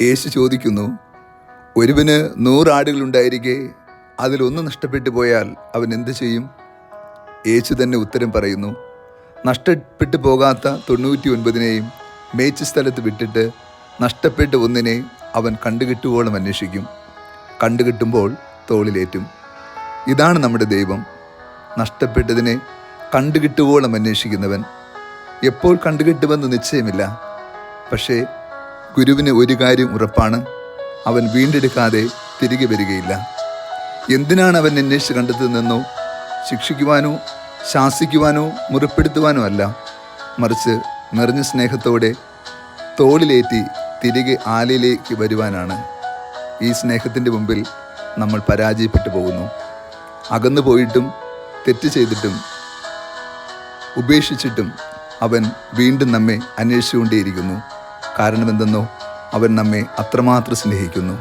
യേശു ചോദിക്കുന്നു, ഒരുവന് 100 ആടുകളുണ്ടായിരിക്കെ അതിലൊന്ന് നഷ്ടപ്പെട്ടു പോയാൽ അവൻ എന്തു ചെയ്യും? യേശു തന്നെ ഉത്തരം പറയുന്നു, നഷ്ടപ്പെട്ടു പോകാത്ത 99 മേച്ച സ്ഥലത്ത് വിട്ടിട്ട് നഷ്ടപ്പെട്ട ഒന്നിനെ അവൻ കണ്ടുകിട്ടുവോളം അന്വേഷിക്കും. കണ്ടുകിട്ടുമ്പോൾ തോളിലേറ്റും. ഇതാണ് നമ്മുടെ ദൈവം. നഷ്ടപ്പെട്ടതിനെ കണ്ടുകിട്ടുവോളം അന്വേഷിക്കുന്നവൻ. എപ്പോൾ കണ്ടുകിട്ടുമെന്ന് നിശ്ചയമില്ല. പക്ഷേ ഗുരുവിന് ഒരു കാര്യം ഉറപ്പാണ്, അവൻ വീണ്ടെടുക്കാതെ തിരികെ വരികയില്ല. എന്തിനാണ് അവൻ അന്വേഷിച്ച് കണ്ടെത്തുന്നതെന്നോ ശിക്ഷിക്കുവാനോ ശാസിക്കുവാനോ മുറിപ്പെടുത്തുവാനോ അല്ല, മറിച്ച് നിറഞ്ഞ സ്നേഹത്തോടെ തോളിലേറ്റി തിരികെ ആലയിലേക്ക് വരുവാനാണ്. ഈ സ്നേഹത്തിൻ്റെ മുമ്പിൽ നമ്മൾ പരാജയപ്പെട്ടു പോകുന്നു. അകന്നു പോയിട്ടും തെറ്റ് ചെയ്തിട്ടും ഉപേക്ഷിച്ചിട്ടും അവൻ വീണ്ടും നമ്മെ അന്വേഷിച്ചുകൊണ്ടേയിരിക്കുന്നു. കാരണമെന്തെന്നോ, അവൻ നമ്മെ അത്രമാത്രം സ്നേഹിക്കുന്നു.